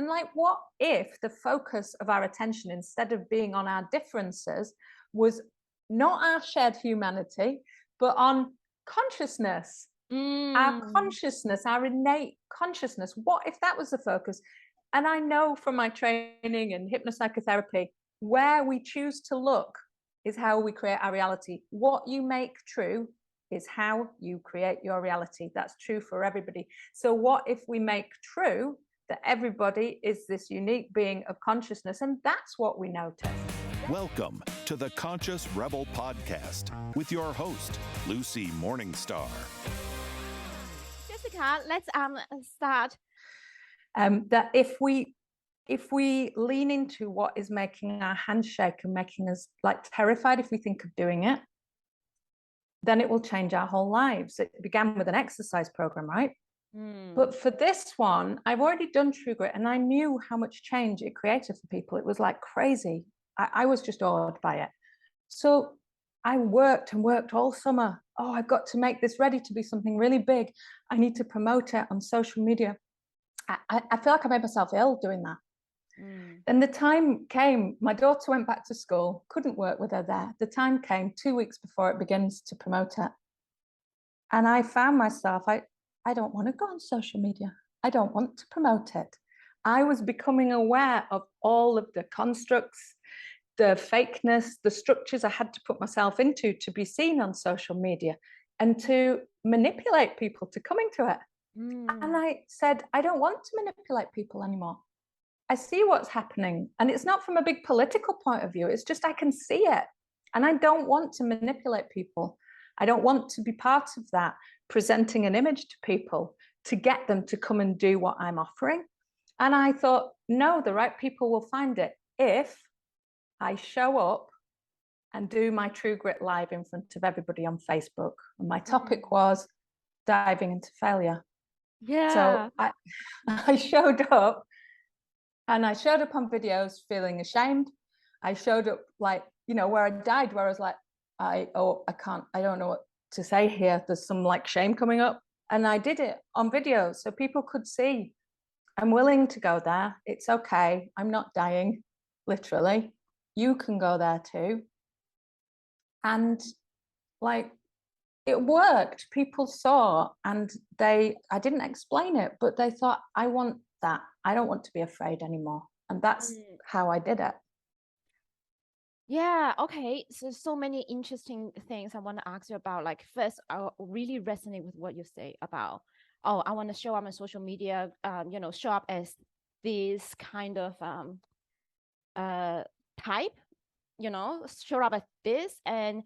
And like, what if the focus of our attention, instead of being on our differences, was not our shared humanity, but on consciousness, our consciousness, our innate consciousness? What if that was the focus? And I know from my training in hypnopsychotherapy, where we choose to look is how we create our reality. What you make true is how you create your reality. That's true for everybody. So what if we make true that everybody is this unique being of consciousness, and that's what we notice? Welcome to the Conscious Rebel Podcast with your host, Lucy Morningstar. Jessica, let's start. That if we lean into what is making our hands shake and making us like terrified if we think of doing it, then it will change our whole lives. It began with an exercise program, right? But for this one, I've already done True Grit, and I knew how much change it created for people. It was like crazy. I was just awed by it. So I worked and worked all summer. Oh, I've got to make this ready to be something really big. I need to promote it on social media. I feel like I made myself ill doing that. Then the time came, my daughter went back to school, couldn't work with her there. The time came 2 weeks before it begins to promote it. And I found myself, I don't want to go on social media. I don't want to promote it. I was becoming aware of all of the constructs, the fakeness, the structures I had to put myself into to be seen on social media and to manipulate people to coming to it. And I said, I don't want to manipulate people anymore. I see what's happening. And it's not from a big political point of view. It's just I can see it. And I don't want to manipulate people. I don't want to be part of that, presenting an image to people to get them to come and do what I'm offering. And I thought, no, the right people will find it if I show up and do my True Grit live in front of everybody on Facebook. And my topic was diving into failure. Yeah. So I showed up, and I showed up on videos feeling ashamed. I showed up like, where I died, where I was like, I don't know what to say here. There's some like shame coming up. And I did it on videos so people could see I'm willing to go there. It's okay. I'm not dying, literally. You can go there too. And like, it worked. People saw, and I didn't explain it, but they thought, I want that. I don't want to be afraid anymore. And that's how I did it. Yeah, okay. So many interesting things I want to ask you about. Like, first, I really resonate with what you say about, I want to show up on social media, show up as this kind of type, show up as this and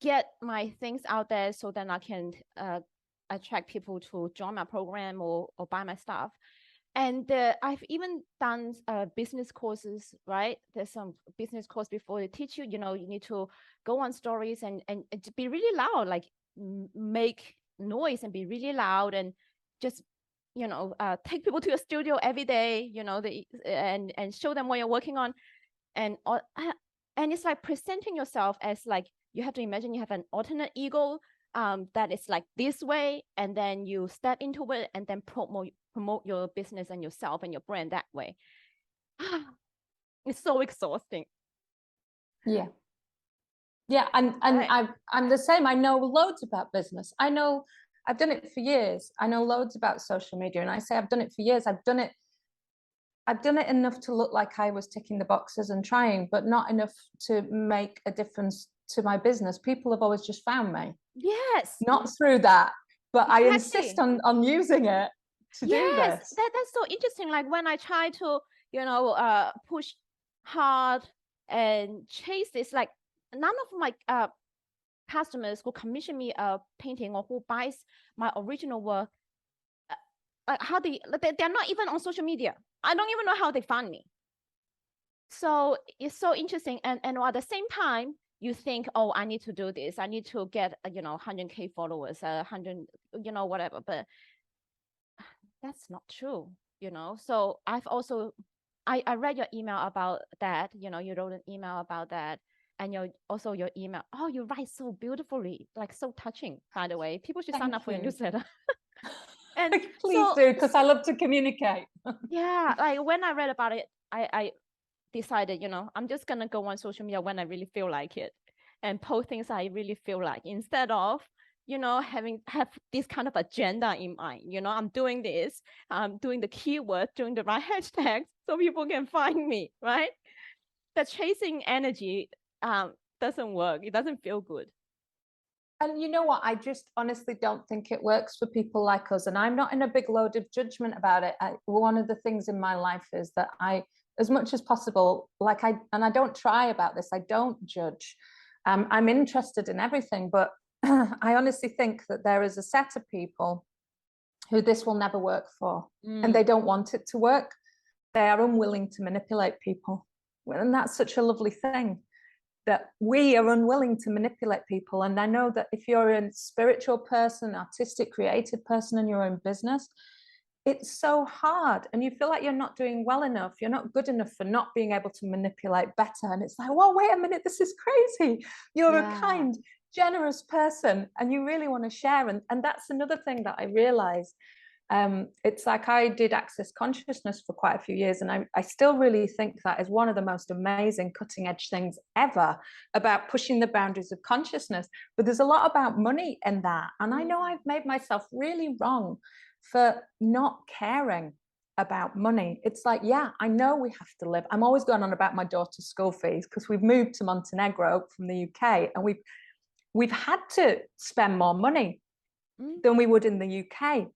get my things out there so then I can attract people to join my program or buy my stuff. And I've even done business courses, right? There's some business course before they teach you, you need to go on stories and be really loud, like make noise and be really loud and just, take people to your studio every day, and show them what you're working on. And it's like presenting yourself as like, you have to imagine you have an alternate ego that is like this way, and then you step into it and then promote your business and yourself and your brand that way. It's so exhausting. Yeah. And I'm the same. I know loads about business. I've done it for years. I know loads about social media, and I say I've done it for years. I've done it enough to look like I was ticking the boxes and trying, but not enough to make a difference to my business. People have always just found me. Yes. Not through that, but exactly. I insist on using it to do this. That's so interesting. Like when I try to, push hard and chase this, like none of my customers who commission me a painting or who buys my original work, how they're not even on social media. I don't even know how they found me. So it's so interesting. And at the same time, you think, oh, I need to do this. I need to get, 100K followers, 100, whatever. But that's not true, So I've also, I read your email about that. You wrote an email about that. And your email. Oh, you write so beautifully, like so touching, by the way. People should sign up for your newsletter. And Please so, do, because I love to communicate. yeah, like when I read about it, I decided, I'm just gonna go on social media when I really feel like it and post things I really feel like, instead of, have this kind of agenda in mind. I'm doing this, I'm doing the keyword, doing the right hashtags so people can find me, right? The chasing energy doesn't work. It doesn't feel good. And you know what? I just honestly don't think it works for people like us. And I'm not in a big load of judgment about it. One of the things in my life is that as much as possible, and I don't try about this, I don't judge. I'm interested in everything, but I honestly think that there is a set of people who this will never work for, and they don't want it to work. They are unwilling to manipulate people. And that's such a lovely thing, that we are unwilling to manipulate people. And I know that if you're a spiritual person, artistic, creative person in your own business, it's so hard, and you feel like you're not doing well enough, you're not good enough for not being able to manipulate better. And it's like, well, wait a minute, this is crazy. You're a kind, generous person, and you really want to share. And that's another thing that I realized. It's like I did access consciousness for quite a few years, and I still really think that is one of the most amazing cutting edge things ever about pushing the boundaries of consciousness. But there's a lot about money in that, and I know I've made myself really wrong for not caring about money. It's like, yeah, I know we have to live. I'm always going on about my daughter's school fees because we've moved to Montenegro from the UK, and we've had to spend more money than we would in the UK.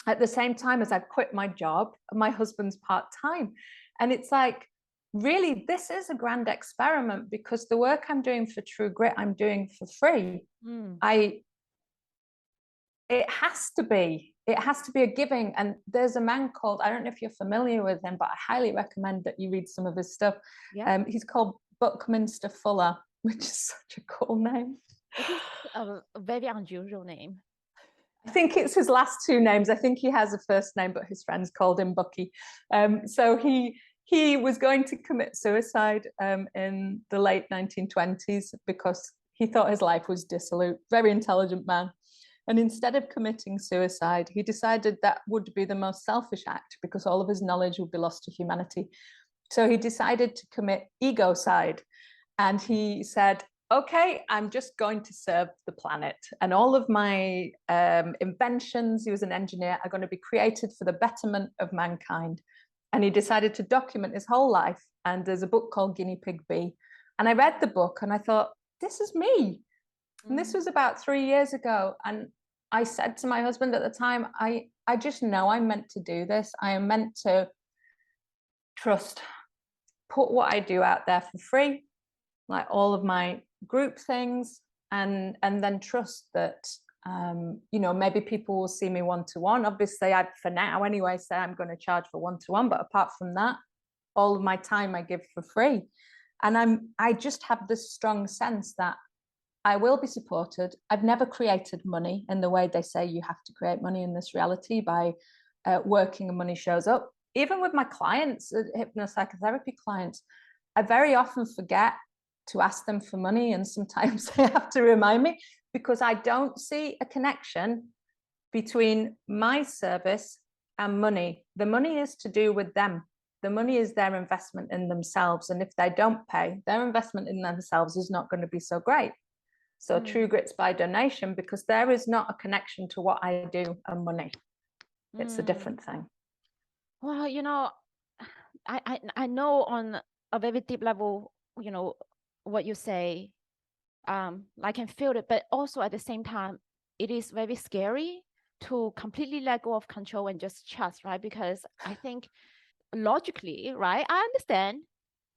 At the same time as I've quit my job, my husband's part-time. And it's like, really, this is a grand experiment, because the work I'm doing for True Grit, I'm doing for free. It has to be a giving. And there's a man called, I don't know if you're familiar with him, but I highly recommend that you read some of his stuff. He's called Buckminster Fuller, which is such a cool name. It is a very unusual name. I think it's his last two names. I think he has a first name, but his friends called him Bucky. So he was going to commit suicide in the late 1920s because he thought his life was dissolute. Very intelligent man. And instead of committing suicide, he decided that would be the most selfish act, because all of his knowledge would be lost to humanity. So he decided to commit egocide. And he said, okay, I'm just going to serve the planet, and all of my inventions, he was an engineer, are going to be created for the betterment of mankind. And he decided to document his whole life. And there's a book called Guinea Pig Bee. And I read the book and I thought, this is me. And this was about 3 years ago. And I said to my husband at the time, I just know I'm meant to do this. I am meant to put what I do out there for free, like all of my group things, and then trust that maybe people will see me one-to-one. Obviously, I, for now anyway, say I'm going to charge for one-to-one, but apart from that, all of my time I give for free. And I just have this strong sense that I will be supported. I've never created money in the way they say you have to create money in this reality by working and money shows up. Even with my clients, hypnopsychotherapy clients, I very often forget to ask them for money, and sometimes they have to remind me, because I don't see a connection between my service and money. The money is to do with them. The money is their investment in themselves, and if they don't pay, their investment in themselves is not going to be so great. So True Grit's by donation, because there is not a connection to what I do and money. It's a different thing. Well, I know on a very deep level, what you say, I can feel it, but also at the same time, it is very scary to completely let go of control and just trust, right? Because I think logically, right, I understand,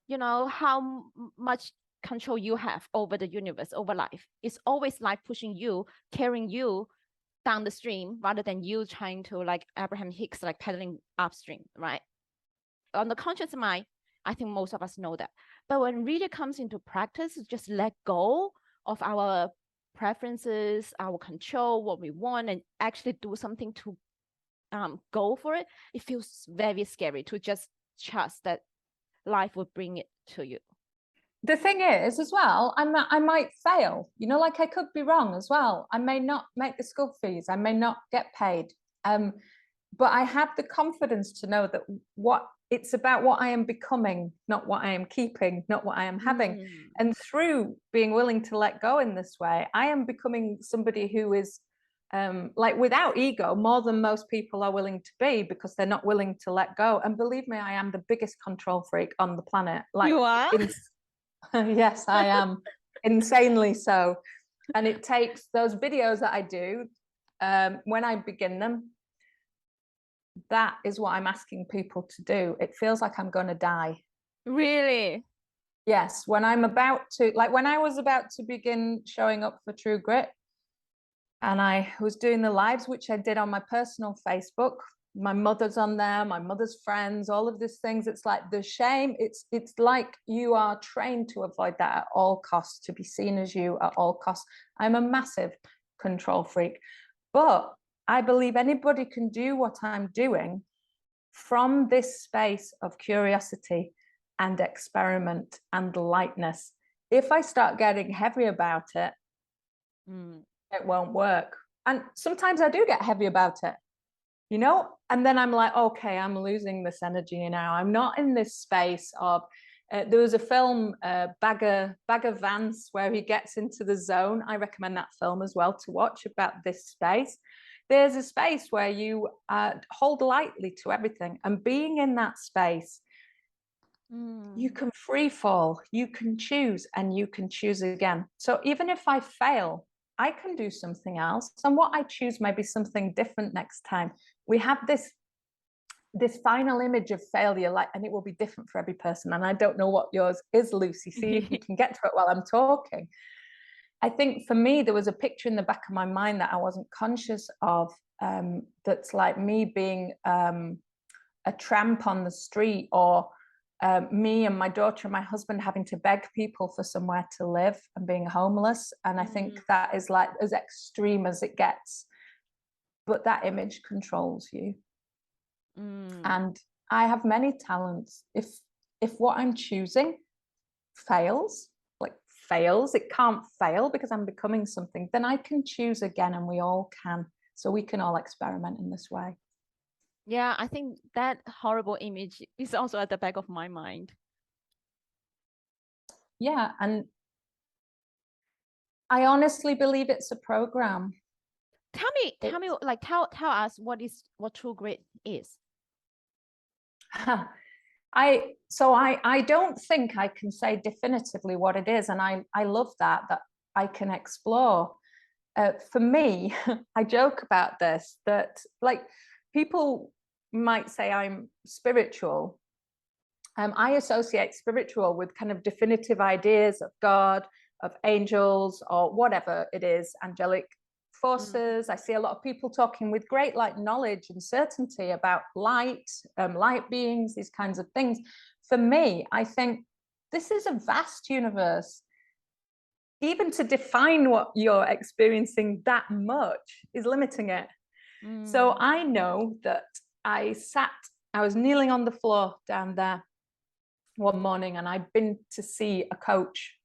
how much control you have over the universe, over life. It's always life pushing you, carrying you down the stream, rather than you trying to, like Abraham Hicks, like paddling upstream, right? On the conscious mind, I think most of us know that. But when really comes into practice, just let go of our preferences, our control, what we want, and actually do something to go for it. It feels very scary to just trust that life will bring it to you. The thing is, as well, I might fail. Like I could be wrong as well. I may not make the school fees. I may not get paid. But I had the confidence to know that it's about what I am becoming, not what I am keeping, not what I am having. And through being willing to let go in this way, I am becoming somebody who is like without ego, more than most people are willing to be, because they're not willing to let go. And believe me, I am the biggest control freak on the planet. Like, you are? Yes, I am. Insanely so. And it takes those videos that I do, when I begin them, that is what I'm asking people to do. It feels like I'm going to die. Really? Yes, when I'm about to, like when I was about to begin showing up for True Grit, and I was doing the lives, which I did on my personal Facebook. My mother's on there, my mother's friends, all of these things. It's like the shame. It's like you are trained to avoid that at all costs, to be seen as you at all costs. I'm a massive control freak, but I believe anybody can do what I'm doing from this space of curiosity and experiment and lightness. If I start getting heavy about it, it won't work. And sometimes I do get heavy about it, you know, and then I'm like, okay, I'm losing this energy now. I'm not in this space of, there was a film, Bagger Vance, where he gets into the zone. I recommend that film as well to watch, about this space. There's a space where you hold lightly to everything, and being in that space, you can free fall, you can choose, and you can choose again. So even if I fail, I can do something else, and what I choose may be something different next time. We have this final image of failure, like, and it will be different for every person. And I don't know what yours is, Lucy. See if we can get to it while I'm talking. I think for me, there was a picture in the back of my mind that I wasn't conscious of, that's like me being a tramp on the street, or me and my daughter and my husband having to beg people for somewhere to live and being homeless. And I think that is like as extreme as it gets. But that image controls you. And I have many talents. If what I'm choosing fails, it can't fail because I'm becoming something, then I can choose again, and we all can. So we can all experiment in this way. Yeah, I think that horrible image is also at the back of my mind. Yeah, and I honestly believe it's a program. Tell me, like tell us what True Grit is. I don't think I can say definitively what it is, and I love that I can explore. For me, I joke about this, that like people might say I'm spiritual. I associate spiritual with kind of definitive ideas of God, of angels, or whatever it is, angelic forces. I see a lot of people talking with great like knowledge and certainty about light, light beings, these kinds of things. For me, I think this is a vast universe. Even to define what you're experiencing that much is limiting it. So I know that I was kneeling on the floor down there one morning, and I'd been to see a coach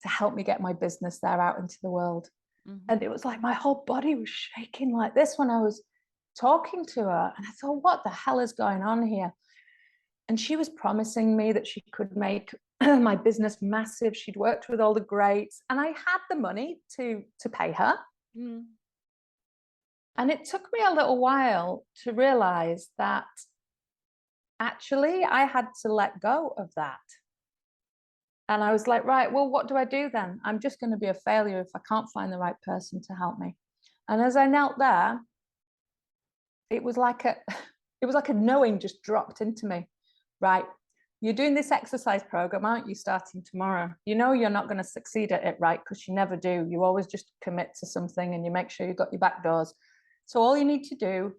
to help me get my business there out into the world. And it was like my whole body was shaking like this when I was talking to her. And I thought, what the hell is going on here? And she was promising me that she could make my business massive. She'd worked with all the greats, and I had the money to pay her. And it took me a little while to realize that actually I had to let go of that. And I was like, right, well, what do I do then? I'm just going to be a failure if I can't find the right person to help me. And as I knelt there, it was like a knowing just dropped into me. Right, you're doing this exercise program, aren't you, starting tomorrow? You know you're not going to succeed at it, right? Because you never do. You always just commit to something and you make sure you've got your back doors. So all you need to do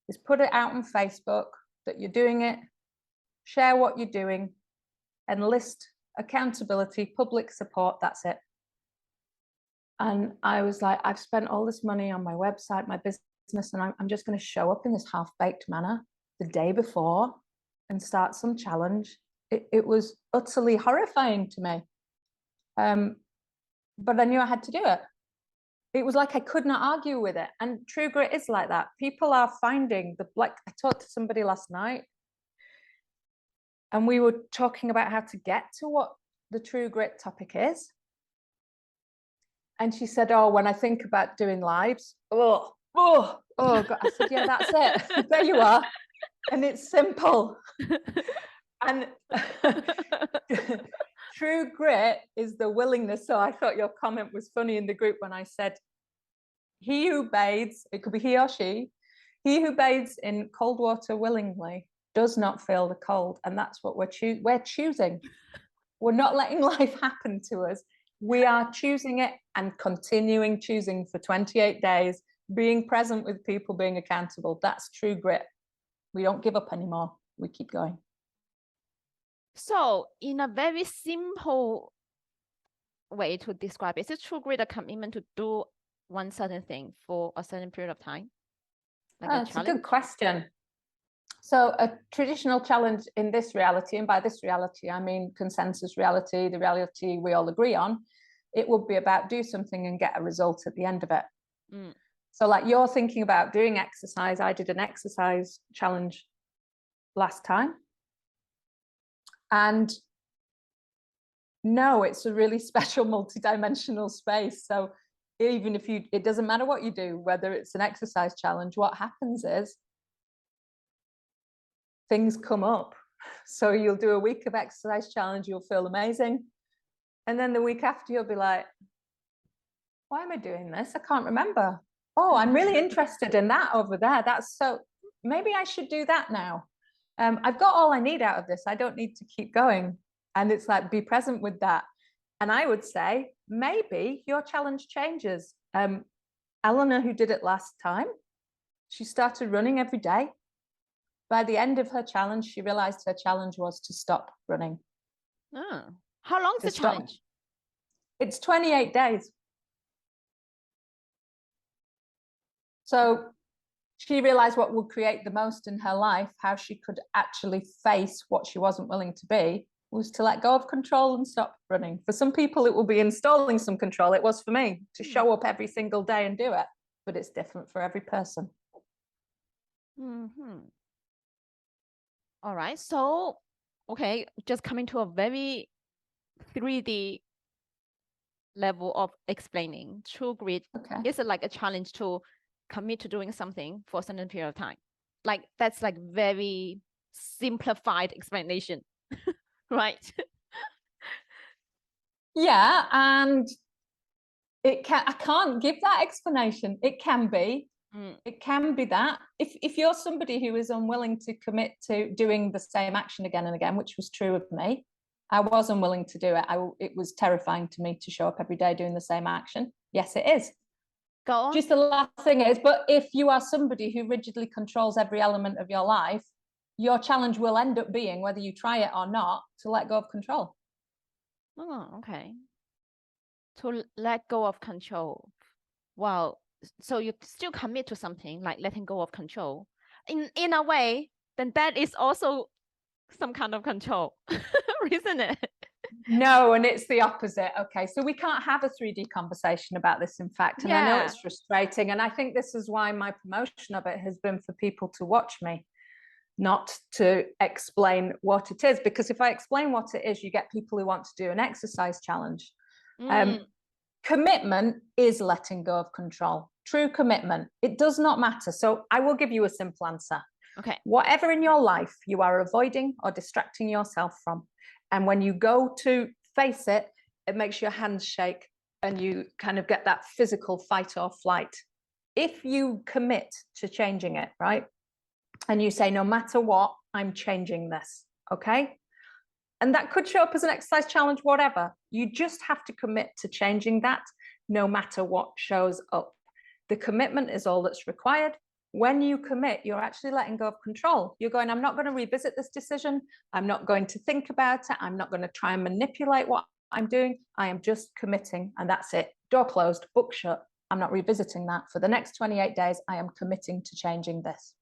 is put it out on Facebook that you're doing it, share what you're doing, and list accountability, public support. That's it. And I was like, I've spent all this money on my website, my business, and I'm just going to show up in this half-baked manner the day before and start some challenge. It was utterly horrifying to me. But I knew I had to do it it was like I could not argue with it. And true grit is like that. People are finding like I talked to somebody last night and we were talking about how to get to what the true grit topic is. And she said, oh, when I think about doing lives, oh God. I said, yeah, that's it. There you are. And it's simple. And true grit is the willingness. So I thought your comment was funny in the group when I said, he who bathes, it could be he or she, he who bathes in cold water willingly does not feel the cold. And that's what we're choosing. We're not letting life happen to us. We are choosing it and continuing choosing for 28 days, being present with people, being accountable. That's true grit. We don't give up anymore. We keep going. So in a very simple way to describe it, is true grit a commitment to do one certain thing for a certain period of time? Like That's a good question. So a traditional challenge in this reality, and by this reality, I mean consensus reality, the reality we all agree on, it would be about do something and get a result at the end of it. Mm. So like you're thinking about doing exercise. I did an exercise challenge last time. And no, it's a really special multidimensional space. So even if it doesn't matter what you do, whether it's an exercise challenge, what happens is things come up. So you'll do a week of exercise challenge, you'll feel amazing. And then the week after you'll be like, why am I doing this? I can't remember. Oh, I'm really interested in that over there. That's so, maybe I should do that now. I've got all I need out of this. I don't need to keep going. And it's like, be present with that. And I would say, maybe your challenge changes. Eleanor, who did it last time, she started running every day. By the end of her challenge, she realized her challenge was to stop running. Oh. How long is the challenge? It's 28 days. So she realized what would create the most in her life, how she could actually face what she wasn't willing to be, was to let go of control and stop running. For some people, it will be installing some control. It was for me to show up every single day and do it, but it's different for every person. Mm-hmm. All right. So, okay, just coming to a very 3D level of explaining. True grit is like a challenge to commit to doing something for a certain period of time. Like that's like very simplified explanation, right? Yeah, and I can't give that explanation. It can be. It can be that if you're somebody who is unwilling to commit to doing the same action again and again, which was true of me, I was unwilling to do it. It was terrifying to me to show up every day doing the same action. Yes, it is. Go on. Just the last thing is, but if you are somebody who rigidly controls every element of your life, your challenge will end up being, whether you try it or not, to let go of control. Oh, okay. To let go of control. Wow. So you still commit to something like letting go of control. In a way, then that is also some kind of control, isn't it? No, and it's the opposite. Okay, so we can't have a 3D conversation about this, in fact, and I know it's frustrating, and I think this is why my promotion of it has been for people to watch me, not to explain what it is, because if I explain what it is, you get people who want to do an exercise challenge. Commitment is letting go of control. True commitment. It does not matter. So I will give you a simple answer. Okay. Whatever in your life you are avoiding or distracting yourself from, and when you go to face it, it makes your hands shake and you kind of get that physical fight or flight. If you commit to changing it, right? And you say, no matter what, I'm changing this, okay? And that could show up as an exercise challenge, whatever. You just have to commit to changing that no matter what shows up. The commitment is all that's required. When you commit, you're actually letting go of control. You're going, I'm not going to revisit this decision. I'm not going to think about it. I'm not going to try and manipulate what I'm doing. I am just committing, and that's it. Door closed, book shut. I'm not revisiting that. For the next 28 days, I am committing to changing this.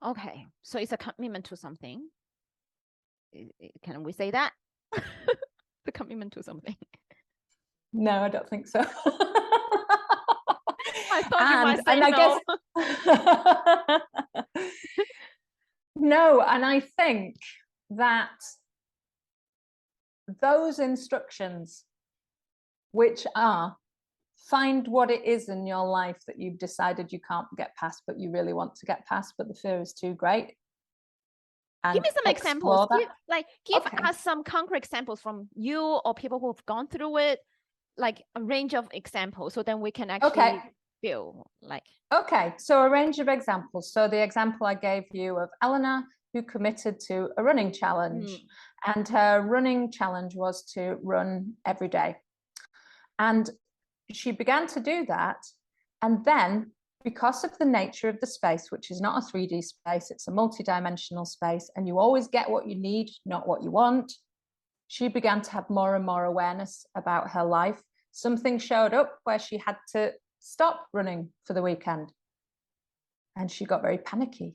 Okay, so it's a commitment to something. Can we say that? The commitment to something. No, I don't think so. I thought you might say and I no. guess no, and I think that those instructions, which are find what it is in your life that you've decided you can't get past, but you really want to get past, but the fear is too great. And give me some examples. Give Okay. us some concrete examples from you or people who have gone through it, like a range of examples, so then we can actually feel like. Okay, so a range of examples. So the example I gave you of Eleanor, who committed to a running challenge, and her running challenge was to run every day. And she began to do that. And then, because of the nature of the space, which is not a 3D space, it's a multi-dimensional space, and you always get what you need, not what you want, she began to have more and more awareness about her life. Something showed up where she had to stop running for the weekend. And she got very panicky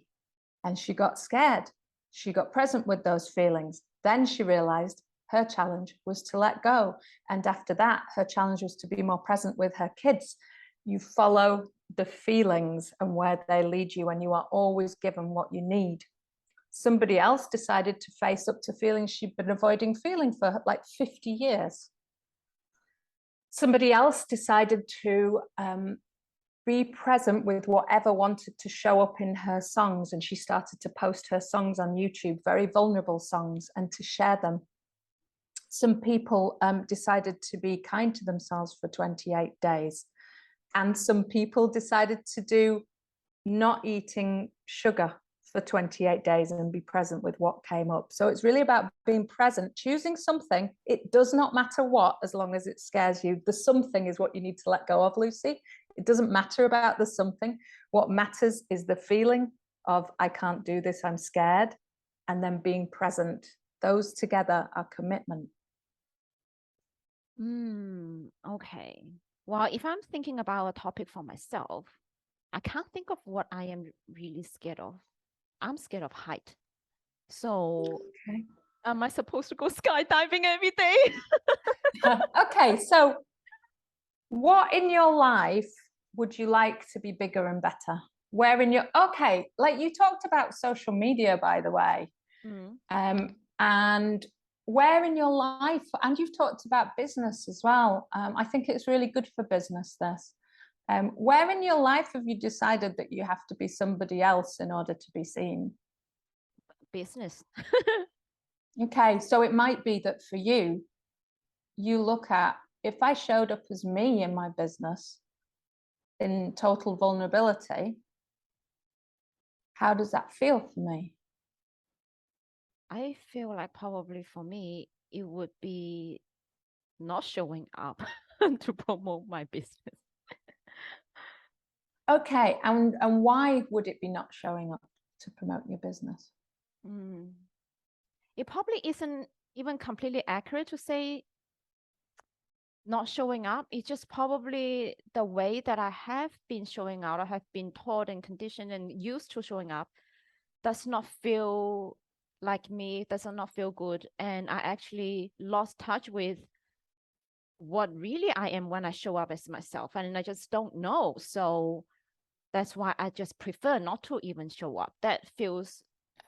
and she got scared. She got present with those feelings. Then she realized her challenge was to let go. And after that, her challenge was to be more present with her kids. You follow the feelings and where they lead you, and you are always given what you need. Somebody else decided to face up to feelings she'd been avoiding feeling for like 50 years. Somebody else decided to be present with whatever wanted to show up in her songs, and she started to post her songs on YouTube, very vulnerable songs, and to share them. Some people decided to be kind to themselves for 28 days, and some people decided to do not eating sugar for 28 days and be present with what came up. So it's really about being present, choosing something. It does not matter what, as long as it scares you. The something is what you need to let go of, Lucy. It doesn't matter about the something. What matters is the feeling of, I can't do this, I'm scared, and then being present. Those together are commitment. Okay. Well, if I'm thinking about a topic for myself, I can't think of what I am really scared of. I'm scared of height. So am I supposed to go skydiving every day? Okay, so what in your life would you like to be bigger and better? Where in your, okay, like you talked about social media, by the way, and where in your life, and you've talked about business as well. I think it's really good for business, this. Where in your life have you decided that you have to be somebody else in order to be seen? Business. Okay, so it might be that for you, you look at, if I showed up as me in my business in total vulnerability, how does that feel for me? I feel like probably for me, it would be not showing up to promote my business. Okay, and why would it be not showing up to promote your business? It probably isn't even completely accurate to say not showing up. It's just probably the way that I have been showing out, I have been taught and conditioned and used to showing up, does not feel like me, does not feel good. And I actually lost touch with what really I am when I show up as myself. And I just don't know. So that's why I just prefer not to even show up. That feels,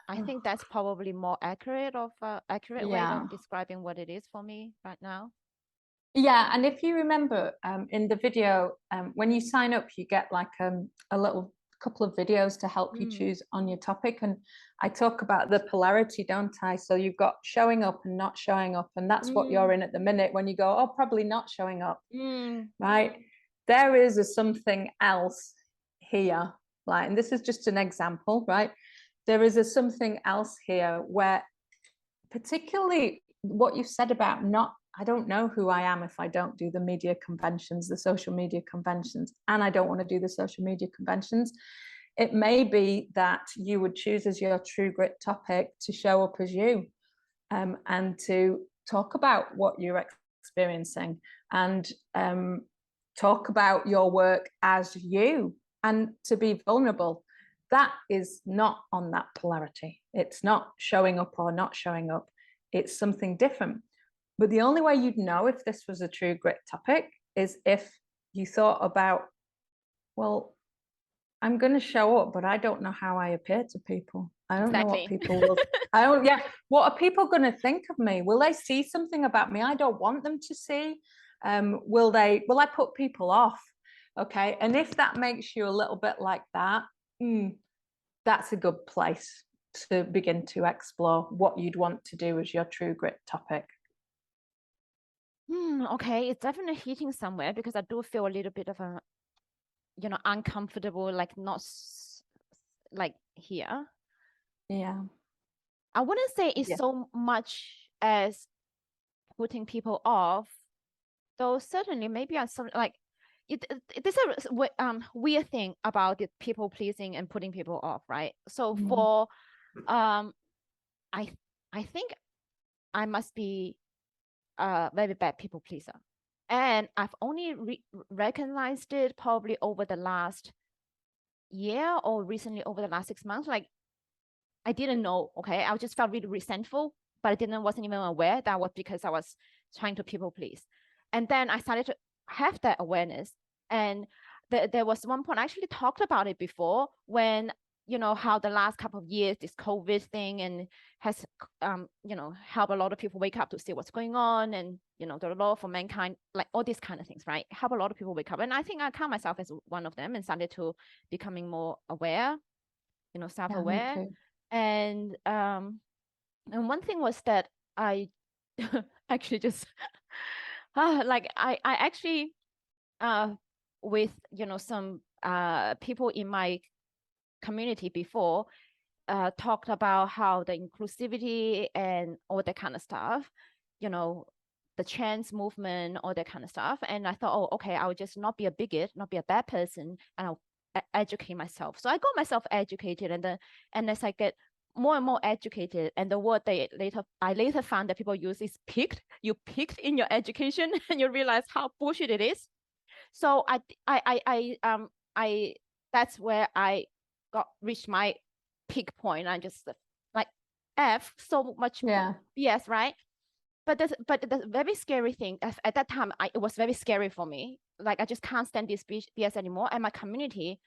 I think that's probably more accurate way of describing what it is for me right now. Yeah, and if you remember in the video, when you sign up, you get like a little couple of videos to help you choose on your topic. And I talk about the polarity, don't I? So you've got showing up and not showing up. And that's what you're in at the minute when you go, oh, probably not showing up, right? There is a something else here, like, and this is just an example, right? There is a something else here where particularly what you've said about not, I don't know who I am if I don't do the media conventions, the social media conventions, and I don't want to do the social media conventions. It may be that you would choose as your true grit topic to show up as you, and to talk about what you're experiencing, and talk about your work as you, and to be vulnerable. That is not on that polarity. It's not showing up or not showing up. It's something different. But the only way you'd know if this was a true grit topic is if you thought about Well, I'm going to show up, but I don't know how I appear to people. I don't know what Exactly. people will. I don't. Yeah. What are people going to think of me? Will they see something about me I don't want them to see? Will I put people off? Okay. And if that makes you a little bit like that, that's a good place to begin to explore what you'd want to do as your true grit topic. Okay, it's definitely hitting somewhere because I do feel a little bit of a, uncomfortable, like not like here. Yeah. I wouldn't say it's Yeah. so much as putting people off, though certainly maybe on some like this is a weird thing about the people pleasing and putting people off, right? So for I think I must be a very bad people pleaser. And I've only recognized it probably over the last year or recently over the last 6 months. Like I didn't know, okay? I just felt really resentful, but wasn't even aware that was because I was trying to people please. And then I started to have that awareness. And there was one point I actually talked about it before when, how the last couple of years, this COVID thing and has, helped a lot of people wake up to see what's going on and, the law for mankind, like all these kind of things, right? Help a lot of people wake up. And I think I count myself as one of them and started to becoming more aware, self-aware. Yeah, And one thing was that I actually just like I actually with some people in my community before talked about how the inclusivity and all that kind of stuff, the trans movement, all that kind of stuff. And I thought, oh, okay, I'll just not be a bigot, not be a bad person, and I'll educate myself. So I got myself educated, and as I get more and more educated, and the word I later found that people use is picked. You picked in your education, and you realize how bullshit it is. So I that's where I reached my peak point. I just like F so much BS, right? But the very scary thing at that time, it was very scary for me. Like I just can't stand this BS anymore. And my community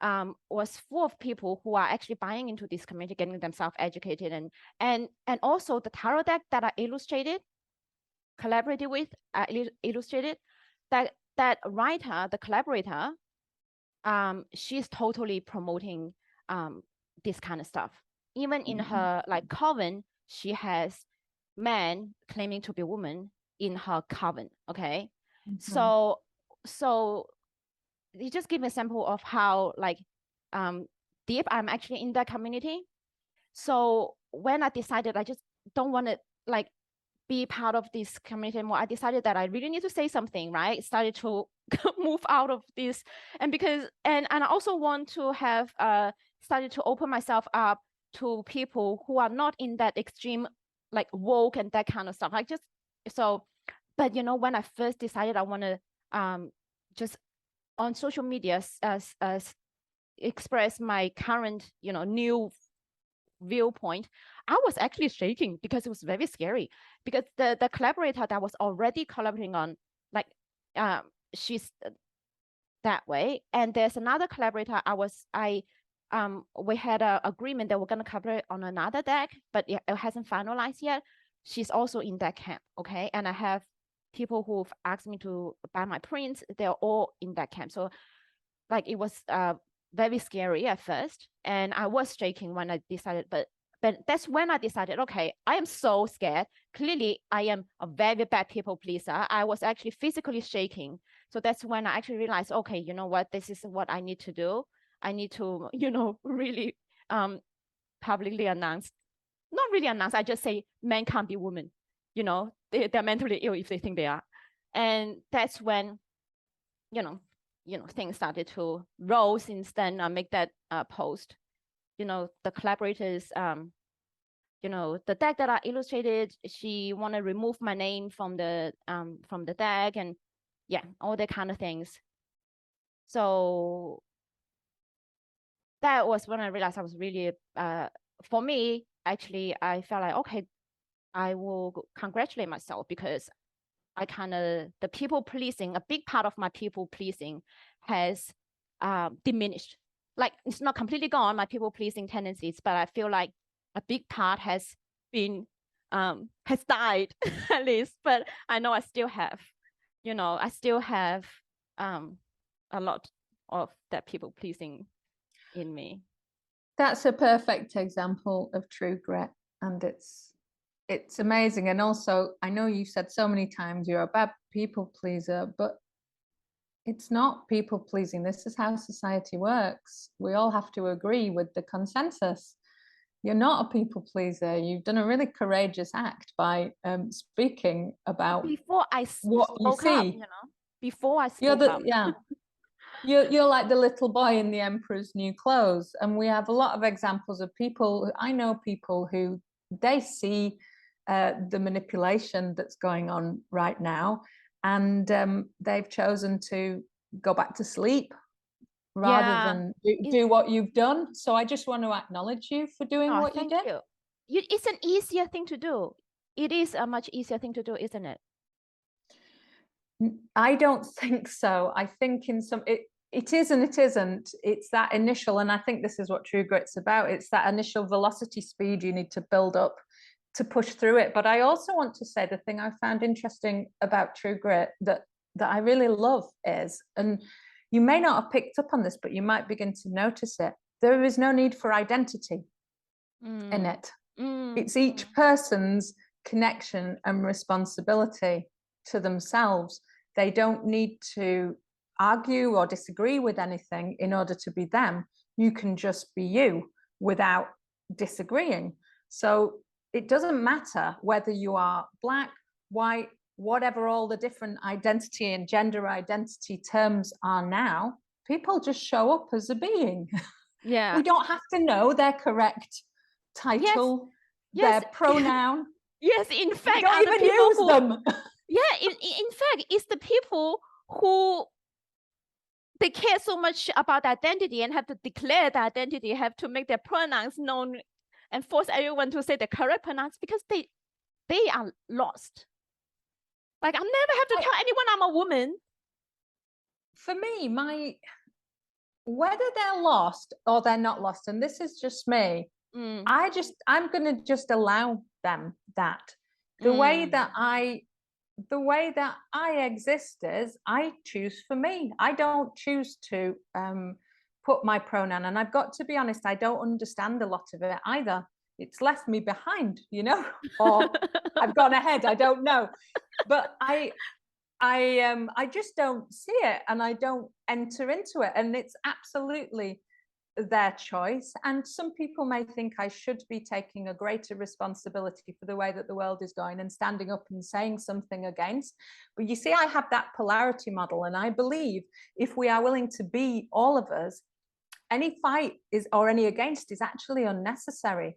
was full of people who are actually buying into this community, getting themselves educated, and also the tarot deck that I collaborated with, illustrated, that writer, the collaborator, she's totally promoting this kind of stuff. Even in her like coven, she has men claiming to be women in her coven. Okay, so you just give me a sample of how like deep I'm actually in that community. So when I decided I just don't want to like be part of this community anymore, I decided that I really need to say something, right? Started to move out of this, and I also want to have started to open myself up to people who are not in that extreme like woke and that kind of stuff. Like just so, but when I first decided I want to just on social media express my current new viewpoint, I was actually shaking because it was very scary, because the collaborator that was already collaborating on like she's that way, and there's another collaborator we had an agreement that we're going to collaborate on another deck, but it hasn't finalized yet. She's also in that camp. Okay, and I have people who've asked me to buy my prints. They're all in that camp. So like it was very scary at first, and I was shaking when I decided, but that's when I decided, okay, I am so scared. Clearly, I am a very bad people pleaser. I was actually physically shaking. So that's when I actually realized, okay, you know what, this is what I need to do. I need to, really publicly announce, not really announce, I just say men can't be women. They're mentally ill if they think they are. And that's when, things started to roll since then. I make that post. The collaborators, the deck that I illustrated, she want to remove my name from the deck, and yeah, all that kind of things. So that was when I realized I was really, for me, actually, I felt like, okay, I will congratulate myself, because I kind of, the people pleasing, a big part of my people pleasing has diminished. Like it's not completely gone, my people pleasing tendencies, but I feel like a big part has been has died at least. But I know I still have, I still have a lot of that people pleasing in me. That's a perfect example of true grit, and it's amazing. And also, I know you said so many times you're a bad people pleaser, but it's not people pleasing. This is how society works. We all have to agree with the consensus. You're not a people pleaser. You've done a really courageous act by speaking about before I what you spoke up, see. before I spoke up. Yeah. You're like the little boy in the emperor's new clothes. And we have a lot of examples of people. I know people who they see the manipulation that's going on right now, and they've chosen to go back to sleep rather than do what you've done. So I just want to acknowledge you for doing what you did. Thank you. It's an easier thing to do. It is a much easier thing to do, isn't it? I don't think so. I think in some it is and it isn't. It's that initial, and I think this is what true grit's about. It's that initial velocity speed you need to build up to push through it. But I also want to say the thing I found interesting about true grit that I really love is, and you may not have picked up on this, but you might begin to notice it. There is no need for identity in it. It's each person's connection and responsibility to themselves. They don't need to argue or disagree with anything in order to be them. You can just be you without disagreeing. So it doesn't matter whether you are black, white, whatever all the different identity and gender identity terms are now. People just show up as a being. Yeah. We don't have to know their correct title, their pronoun. Yes, in fact, we don't even use them. Yeah, in fact, it's the people who they care so much about identity and have to declare the identity, have to make their pronouns known and force everyone to say the correct pronouns because they are lost. Like I'll never have to tell anyone I'm a woman. For me, whether they're lost or they're not lost, and this is just me, I'm gonna just allow them that. The way that I exist is I choose for me. I don't choose to put my pronoun, and I've got to be honest, I don't understand a lot of it either. It's left me behind, or I've gone ahead. I don't know, but I just don't see it, and I don't enter into it, and it's absolutely their choice. And some people may think I should be taking a greater responsibility for the way that the world is going and standing up and saying something against. But you see, I have that polarity model, and I believe if we are willing to be all of us, any fight is or any against is actually unnecessary.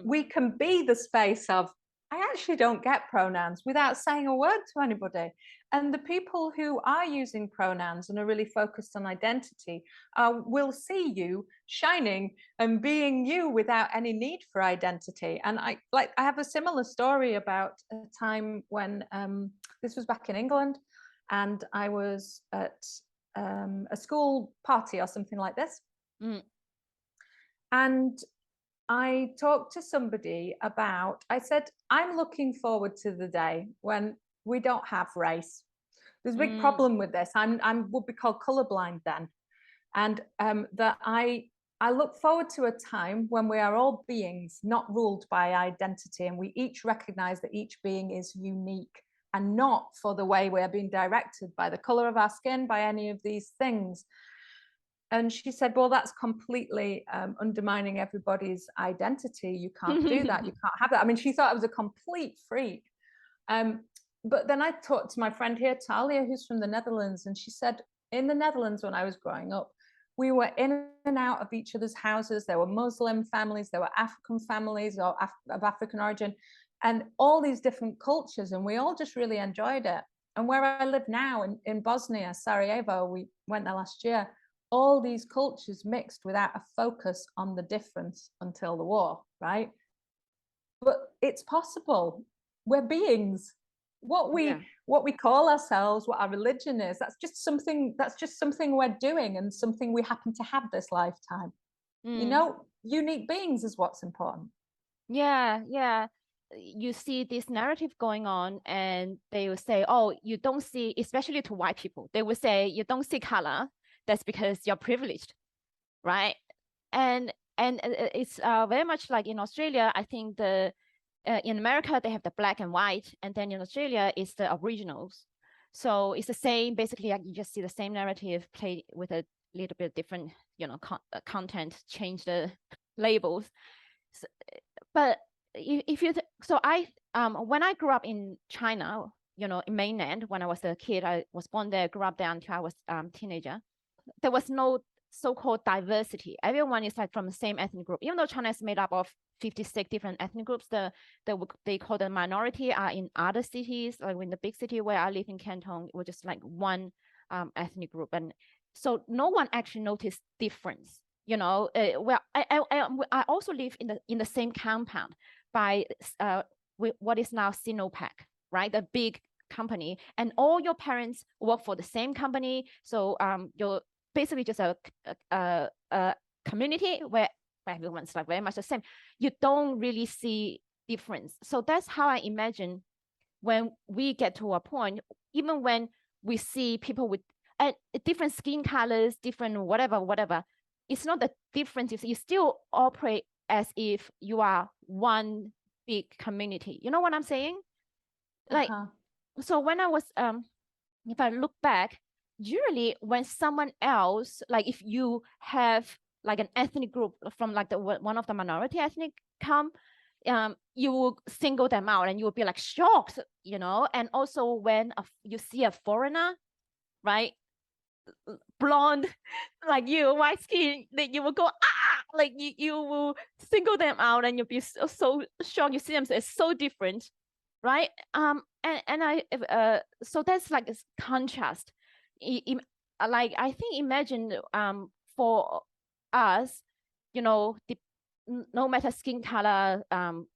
We can be the space of I actually don't get pronouns without saying a word to anybody. And the people who are using pronouns and are really focused on identity will see you shining and being you without any need for identity. And I have a similar story about a time when this was back in England, and I was at a school party or something like this. And I talked to somebody about, I said, I'm looking forward to the day when we don't have race. There's a big problem with this. I would be called colorblind then. And that I look forward to a time when we are all beings not ruled by identity, and we each recognize that each being is unique and not for the way we're being directed by the color of our skin, by any of these things. And she said, well, that's completely undermining everybody's identity. You can't do that. You can't have that. I mean, she thought I was a complete freak. But then I talked to my friend here, Talia, who's from the Netherlands. And she said, in the Netherlands, when I was growing up, we were in and out of each other's houses. There were Muslim families, there were African families of African origin, and all these different cultures. And we all just really enjoyed it. And where I live now in Bosnia, Sarajevo, we went there last year, all these cultures mixed without a focus on the difference until the war, right? But it's possible. We're beings. what we call ourselves, what our religion is, that's just something we're doing and something we happen to have this lifetime. You know, unique beings is what's important. Yeah. You see this narrative going on, and they will say, oh, you don't see, especially to white people, they will say, you don't see color, that's because you're privileged, right? And it's very much like in Australia. I think in America they have the black and white, and then in Australia it's the Aboriginals. So it's the same, basically, like you just see the same narrative played with a little bit different, content, change the labels. So, but if you so I when I grew up in China, in mainland, when I was a kid, I was born there, grew up there until I was teenager. There was no so-called diversity. Everyone is like from the same ethnic group. Even though China is made up of 56 different ethnic groups, they call the minority are in other cities. Like in the big city where I live in Canton, it was just like one ethnic group, and so no one actually noticed difference. Well, I also live in the same compound by what is now Sinopec, right? The big company, and all your parents work for the same company. So you're basically just a community where everyone's like very much the same. You don't really see difference. So that's how I imagine when we get to a point, even when we see people with different skin colors, different whatever, it's not the difference. You still operate as if you are one big community. You know what I'm saying? Like, so when I was, if I look back, usually when someone else, like if you have like an ethnic group from like one of the minority ethnic come, you will single them out and you will be like shocked, and also when you see a foreigner, right? Blonde like you, white skin, that you will go like you will single them out and you'll be so shocked. You see them, it's so different, right? So that's like this contrast. Like I think imagine for us, no matter skin color,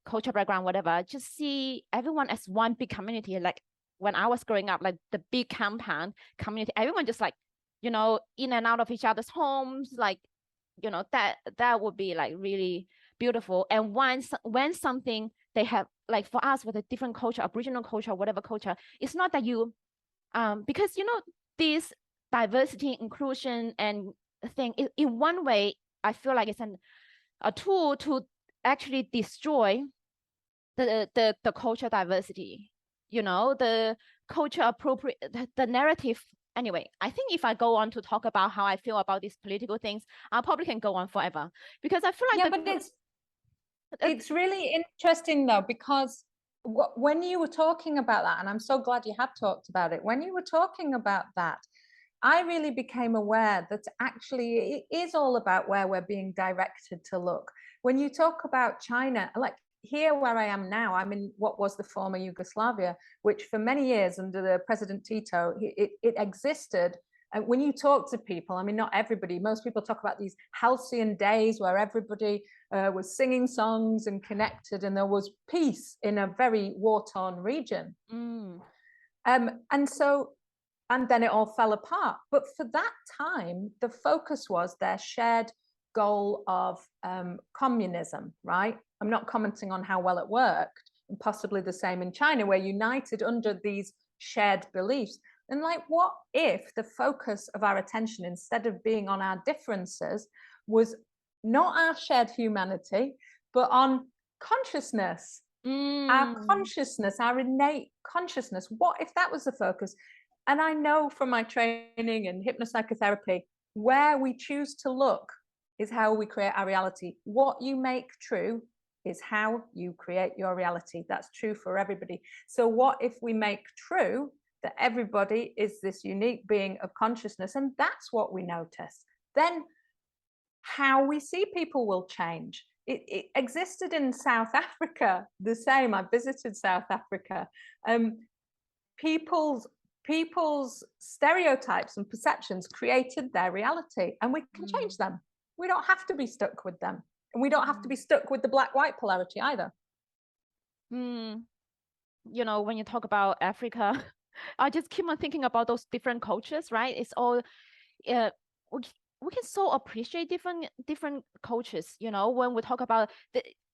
culture background, whatever, just see everyone as one big community. Like when I was growing up, like the big compound community, everyone just like in and out of each other's homes, like that would be like really beautiful. And when something they have, like for us with a different culture, Aboriginal culture, whatever culture, it's not that you because this diversity, inclusion and thing, in one way I feel like it's a tool to actually destroy the culture diversity, the culture appropriate, the narrative. Anyway, I think if I go on to talk about how I feel about these political things, I probably can go on forever, because I feel like but it's really interesting though, because when you were talking about that, and I'm so glad you have talked about it, when you were talking about that, I really became aware that actually it is all about where we're being directed to look. When you talk about China, like here where I am now, I'm in what was the former Yugoslavia, which for many years under the President Tito, it existed. And when you talk to people, I mean, not everybody, most people talk about these halcyon days where everybody was singing songs and connected, and there was peace in a very war-torn region. And then it all fell apart. But for that time, the focus was their shared goal of communism, right? I'm not commenting on how well it worked, and possibly the same in China, we're united under these shared beliefs. And like, what if the focus of our attention, instead of being on our differences, was not our shared humanity, but on consciousness, our consciousness, our innate consciousness? What if that was the focus? And I know from my training in hypnopsychotherapy, where we choose to look is how we create our reality. What you make true is how you create your reality. That's true for everybody. So what if we make true that everybody is this unique being of consciousness, and that's what we notice? Then how we see people will change. It existed in South Africa, the same. I visited South Africa. People's stereotypes and perceptions created their reality, and we can change them. We don't have to be stuck with them, and we don't have to be stuck with the black-white polarity either. you know, when you talk about Africa, I just keep on thinking about those different cultures, right? It's all, we can so appreciate different cultures, you know, when we talk about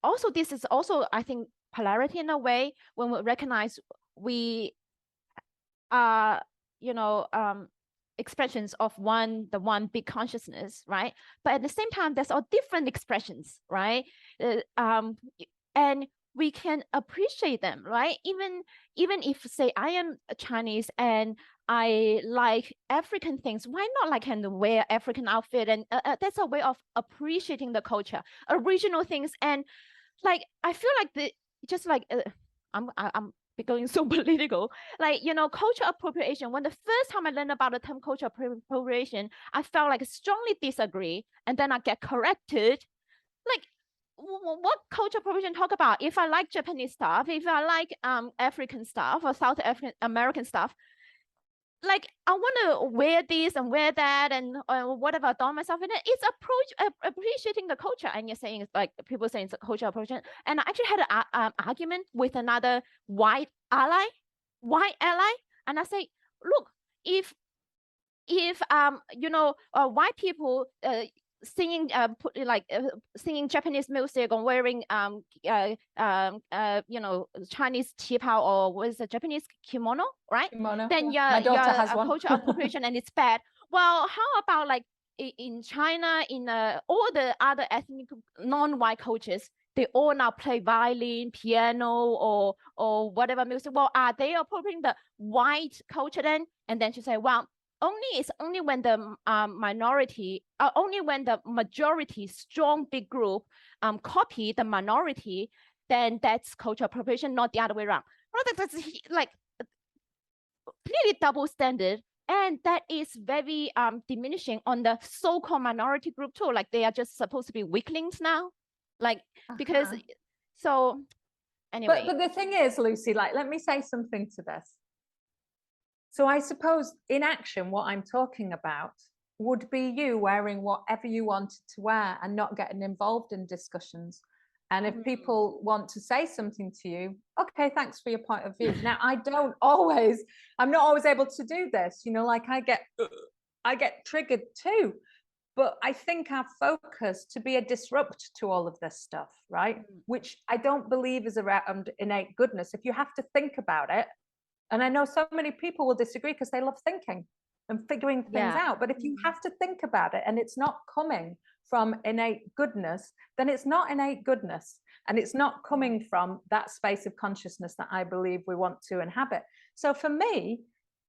also, this is also, I think, polarity in a way, when we recognize we are, you know, expressions of the one big consciousness, right? But at the same time, there's all different expressions, right? And we can appreciate them, right? Even if, say, I am a Chinese and I like African things, why not like can wear African outfit? And that's a way of appreciating the culture, original things. And like, I feel like just like I'm becoming so political, like, you know, culture appropriation. When the first time I learned about the term culture appropriation, I felt like strongly disagree, and then I get corrected. Like, what culture appropriation talk about? If I like Japanese stuff, if I like African stuff or South American stuff, like, I want to wear this and wear that and whatever, adorn myself in it. It's appreciating the culture. And you're saying, it's like, people saying it's a culture appropriation. And I actually had an argument with another white ally, and I say, look, if you know, white people singing singing Japanese music or wearing you know, Chinese qipao, or what is the Japanese kimono, right? Kimono, Then yeah. My daughter has a one. culture appropriation and it's bad. Well, how about like in China, in all the other ethnic non-white cultures, they all now play violin, piano, or whatever music. Well, are they appropriating the white culture then? And then she said, well, only when the minority, only when the majority, strong big group copy the minority, then that's cultural appropriation, not the other way around. Well, that's like clearly double standard, and that is very diminishing on the so-called minority group too. Like, they are just supposed to be weaklings now, like, because so anyway. But the thing is, Lucy, like, let me say something to this. So I suppose in action, what I'm talking about would be you wearing whatever you wanted to wear and not getting involved in discussions. And if people want to say something to you, okay, thanks for your point of view. Now, I'm not always able to do this, you know, like I get triggered too. But I think our focus to be a disrupt to all of this stuff, right? Which I don't believe is around innate goodness. If you have to think about it, and I know so many people will disagree because they love thinking and figuring things out. But if you have to think about it and it's not coming from innate goodness, then it's not innate goodness. And it's not coming from that space of consciousness that I believe we want to inhabit. So for me,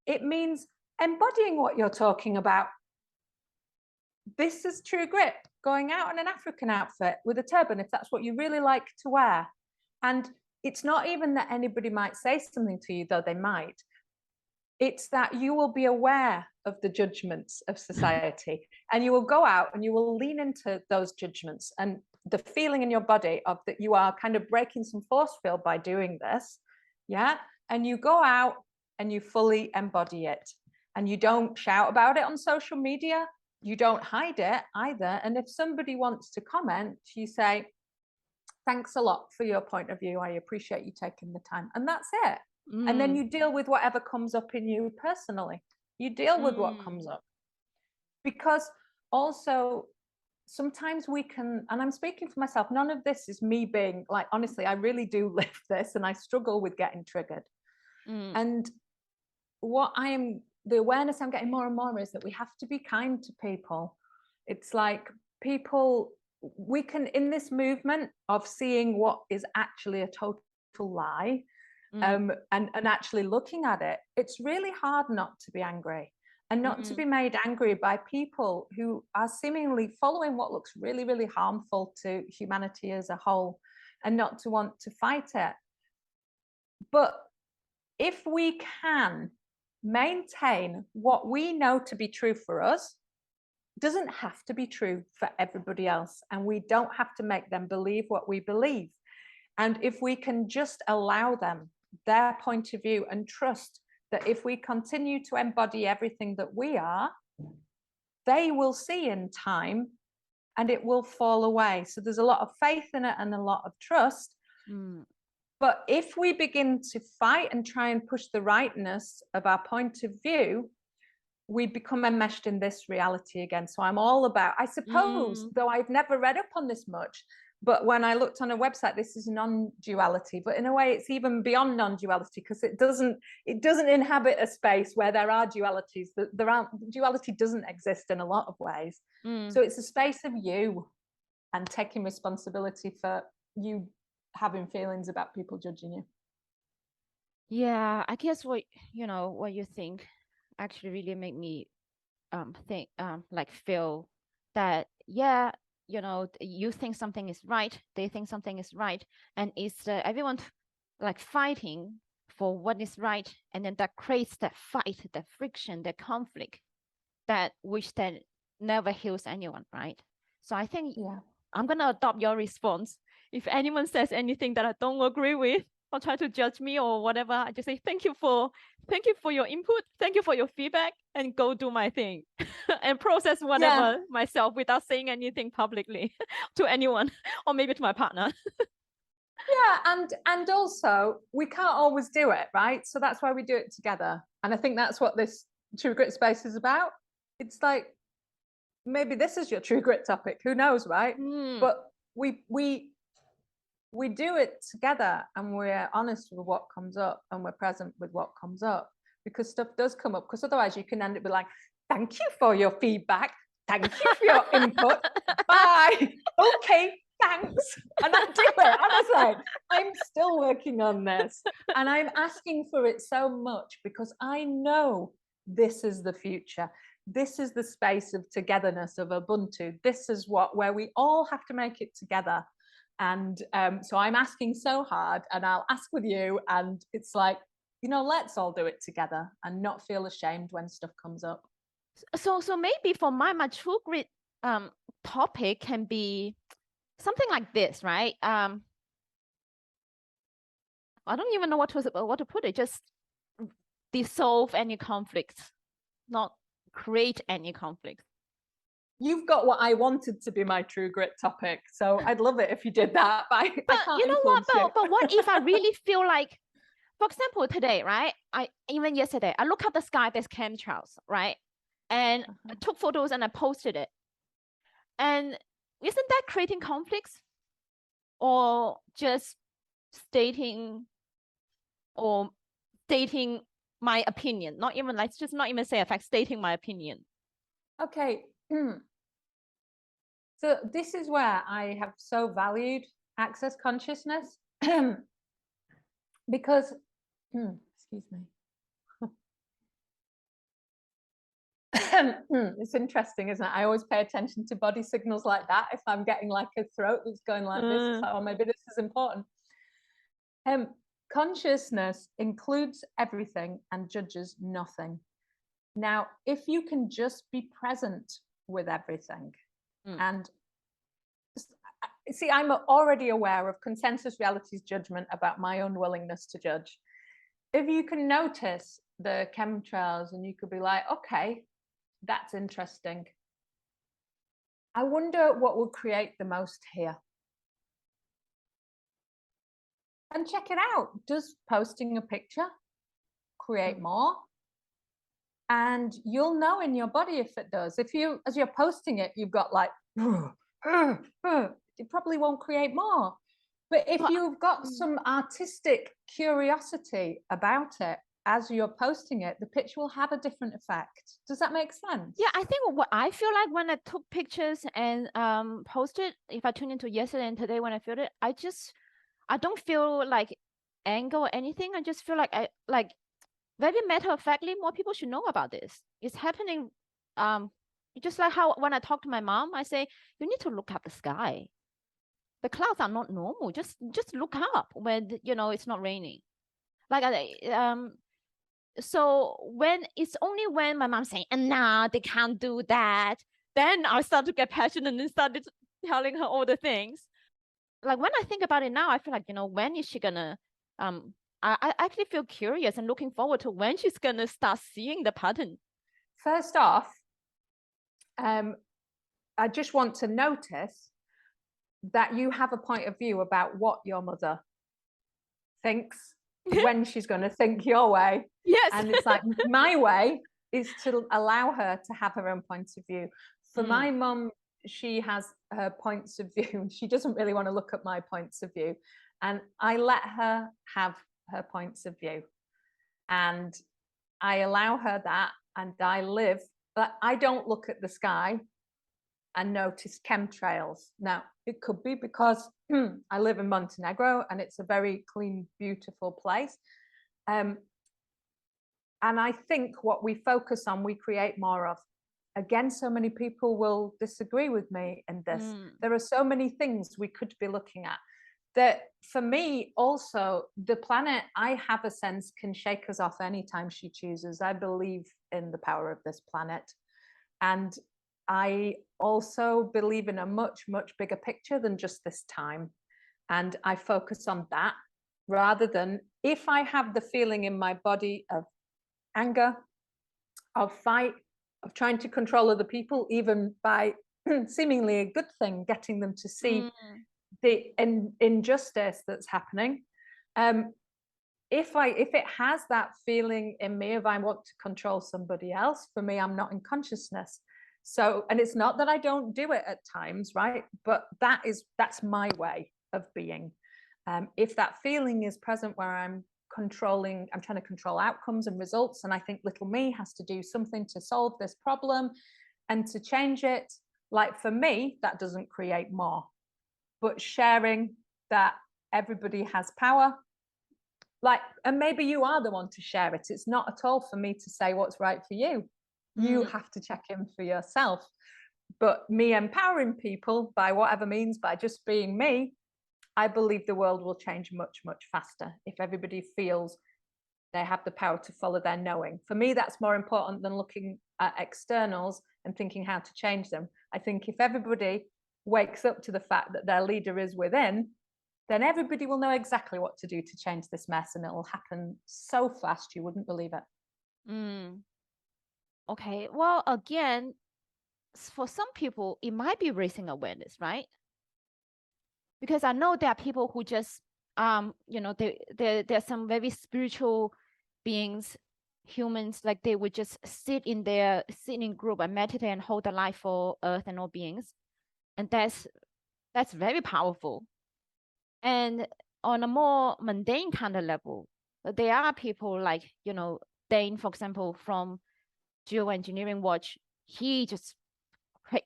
it means embodying what you're talking about. This is true grit, going out in an African outfit with a turban, if that's what you really like to wear. And it's not even that anybody might say something to you, though they might. It's that you will be aware of the judgments of society, and you will go out and you will lean into those judgments and the feeling in your body of that you are kind of breaking some force field by doing this. Yeah. And you go out and you fully embody it, and you don't shout about it on social media. You don't hide it either. And if somebody wants to comment, you say, thanks a lot for your point of view. I appreciate you taking the time. And that's it. And then you deal with whatever comes up in you personally. You deal with what comes up. Because also, sometimes we can, and I'm speaking for myself, none of this is me being like, honestly, I really do live this and I struggle with getting triggered. And the awareness I'm getting more and more is that we have to be kind to people. It's like people, we can, in this movement of seeing what is actually a total lie, and actually looking at it, it's really hard not to be angry and not to be made angry by people who are seemingly following what looks really, really harmful to humanity as a whole, and not to want to fight it. But if we can maintain what we know to be true for us, doesn't have to be true for everybody else, and we don't have to make them believe what we believe. And if we can just allow them their point of view and trust that if we continue to embody everything that we are, they will see in time and it will fall away. So there's a lot of faith in it and a lot of trust. But if we begin to fight and try and push the rightness of our point of view, we become enmeshed in this reality again. So I'm all about, I suppose, though I've never read up on this much, but when I looked on a website, this is non-duality, but in a way it's even beyond non-duality, because it doesn't inhabit a space where there are dualities. Duality doesn't exist in a lot of ways. So it's a space of you and taking responsibility for you having feelings about people judging you. Yeah, I guess what you think actually really make me think like feel that, yeah, you think something is right, they think something is right, and it's everyone like fighting for what is right, and then that creates that fight, that friction, that conflict, that never heals anyone, right? So I think I'm gonna adopt your response. If anyone says anything that I don't agree with or try to judge me or whatever, I just say thank you for your input, thank you for your feedback, and go do my thing and process whatever myself without saying anything publicly to anyone, or maybe to my partner. And also we can't always do it, right? So that's why we do it together. And I think that's what this True Grit space is about. It's like, maybe this is your True Grit topic, who knows, right? But we do it together, and we're honest with what comes up, and we're present with what comes up, because stuff does come up, because otherwise you can end up with like, thank you for your feedback, thank you for your input, bye, okay, thanks. And I do it, honestly. I'm still working on this, and I'm asking for it so much, because I know this is the future. This is the space of togetherness, of Ubuntu. This is where we all have to make it together. And so I'm asking so hard, and I'll ask with you, and it's like, let's all do it together and not feel ashamed when stuff comes up. So maybe for my True Grit topic can be something like this, right? I don't even know what to put it. Just dissolve any conflicts, not create any conflicts. You've got what I wanted to be my True Grit topic, so I'd love it if you did that. But I can't you know what? you. But what if I really feel like, for example, today, right? Even yesterday, I look at the sky. There's chemtrails, right? And I took photos and I posted it. And isn't that creating conflicts, or just stating my opinion? Not even say a fact, stating my opinion. Okay. So this is where I have so valued access consciousness, because, excuse me. It's interesting, isn't it? I always pay attention to body signals like that. If I'm getting like a throat that's going like this, it's like, oh, maybe this is important. Consciousness includes everything and judges nothing. Now, if you can just be present with everything, and see, I'm already aware of consensus reality's judgment about my unwillingness to judge. If you can notice the chemtrails and you could be like, okay, that's interesting. I wonder what will create the most here. And check it out. Does posting a picture create more? And you'll know in your body if it does. If you, as you're posting it, you've got like, it probably won't create more. But if you've got some artistic curiosity about it as you're posting it, the picture will have a different effect. Does that make sense? Yeah, I think what I feel like when I took pictures and posted, if I tune into yesterday and today when I feel it, I don't feel like anger or anything. I just feel like very matter of factly, more people should know about this. It's happening. Just like how when I talk to my mom, I say, you need to look at the sky. The clouds are not normal. Just look up when it's not raining. So it's only when my mom's saying, and nah, they can't do that, then I start to get passionate and started telling her all the things. Like when I think about it now, I feel like, when is she gonna I actually feel curious and looking forward to when she's gonna start seeing the pattern. First off, I just want to notice that you have a point of view about what your mother thinks when she's going to think your way. Yes. And it's like my way is to allow her to have her own points of view. For my mum, she has her points of view. She doesn't really want to look at my points of view. And I let her have her points of view. And I allow her that, and I live, but I don't look at the sky and notice chemtrails. Now, it could be because I live in Montenegro and it's a very clean, beautiful place. And I think what we focus on, we create more of. Again, so many people will disagree with me in this. There are so many things we could be looking at that, for me, also, the planet, I have a sense, can shake us off anytime she chooses. I believe in the power of this planet. And I also believe in a much, much bigger picture than just this time. And I focus on that rather than, if I have the feeling in my body of anger, of fight, of trying to control other people, even by seemingly a good thing, getting them to see the injustice that's happening. If it has that feeling in me of I want to control somebody else, for me, I'm not in consciousness. So, and it's not that I don't do it at times, right? But that's my way of being. If that feeling is present where I'm trying to control outcomes and results, and I think little me has to do something to solve this problem and to change it, like, for me, that doesn't create more. But sharing that everybody has power, like, and maybe you are the one to share it. It's not at all for me to say what's right for you. You have to check in for yourself. But me empowering people by whatever means, by just being me, I believe the world will change much, much faster if everybody feels they have the power to follow their knowing. For me, that's more important than looking at externals and thinking how to change them. I think if everybody wakes up to the fact that their leader is within, then everybody will know exactly what to do to change this mess, and it will happen so fast you wouldn't believe it. Okay, well, again, for some people, it might be raising awareness, right? Because I know there are people who just, there's some very spiritual beings, humans, like they would just sit in group and meditate and hold the light for Earth and all beings. And that's very powerful. And on a more mundane kind of level, there are people like, Dane, for example, from Geoengineering Watch. He just,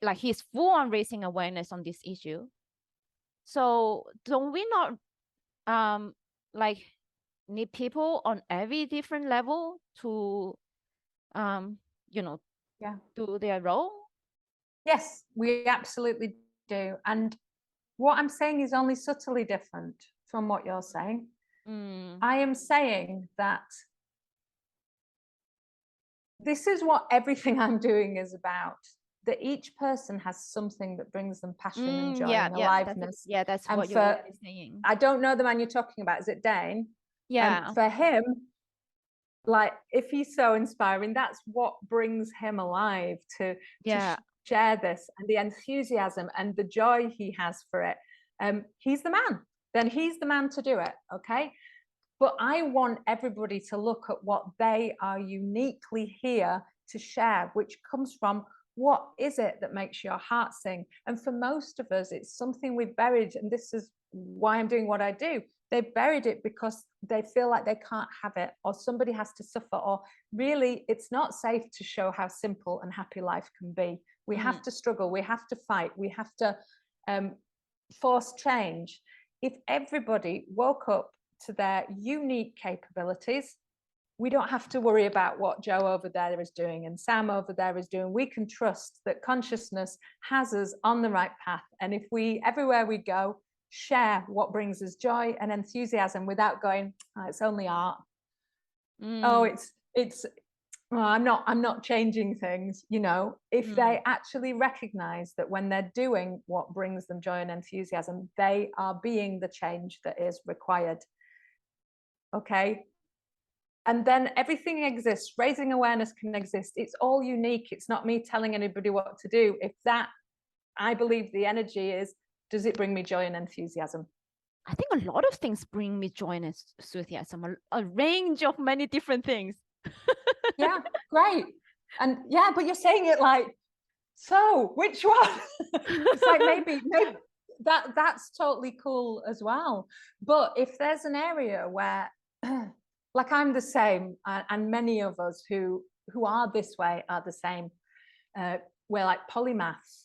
like, he's full on raising awareness on this issue. So don't we not need people on every different level to do their role? Yes, we absolutely do. And what I'm saying is only subtly different from what you're saying. I am saying that this is what everything I'm doing is about, that each person has something that brings them passion and joy and aliveness. That's and what you're saying. I don't know the man you're talking about. Is it Dane? Yeah. And for him, like, if he's so inspiring, that's what brings him alive to share this, and the enthusiasm and the joy he has for it. He's the man. Then he's the man to do it. Okay. But I want everybody to look at what they are uniquely here to share, which comes from, what is it that makes your heart sing? And for most of us, it's something we've buried. And this is why I'm doing what I do. They've buried it because they feel like they can't have it, or somebody has to suffer, or really it's not safe to show how simple and happy life can be. We have to struggle, we have to fight, we have to force change. If everybody woke up to their unique capabilities, we don't have to worry about what Joe over there is doing and Sam over there is doing. We can trust that consciousness has us on the right path. And if we, everywhere we go, share what brings us joy and enthusiasm without going, oh, it's only art. Oh, well, I'm not changing things, if they actually recognize that when they're doing what brings them joy and enthusiasm, they are being the change that is required. Okay. And then everything exists. Raising awareness can exist. It's all unique. It's not me telling anybody what to do. If that, I believe the energy is, does it bring me joy and enthusiasm? I think a lot of things bring me joy and enthusiasm, a range of many different things. Yeah, great. And yeah, but you're saying it like, so which one? It's like maybe that's totally cool as well. But if there's an area where like I'm the same, and many of us who are this way are the same. We're like polymaths.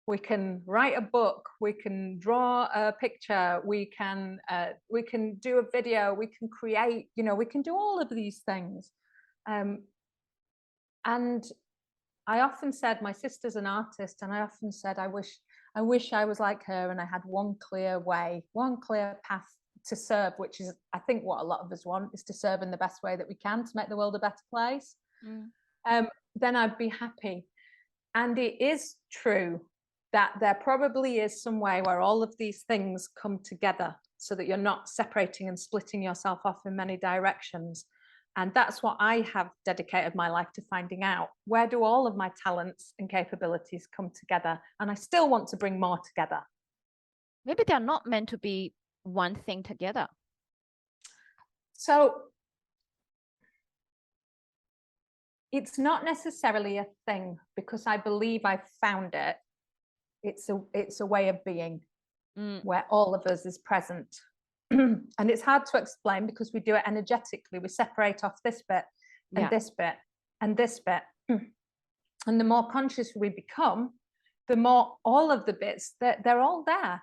We can write a book, we can draw a picture, we can do a video, we can create, we can do all of these things. And I often said, my sister's an artist, and I often said, I wish I was like her and I had one clear way, one clear path to serve, which is, I think, what a lot of us want, is to serve in the best way that we can to make the world a better place. Then I'd be happy. And it is true that there probably is some way where all of these things come together so that you're not separating and splitting yourself off in many directions. And that's what I have dedicated my life to finding out. Where do all of my talents and capabilities come together? And I still want to bring more together. Maybe they're not meant to be one thing together. So it's not necessarily a thing, because I believe I've found it. It's a way of being where all of us is present. And it's hard to explain because we do it energetically. We separate off this bit and this bit and this bit. And the more conscious we become, the more all of the bits, they're all there.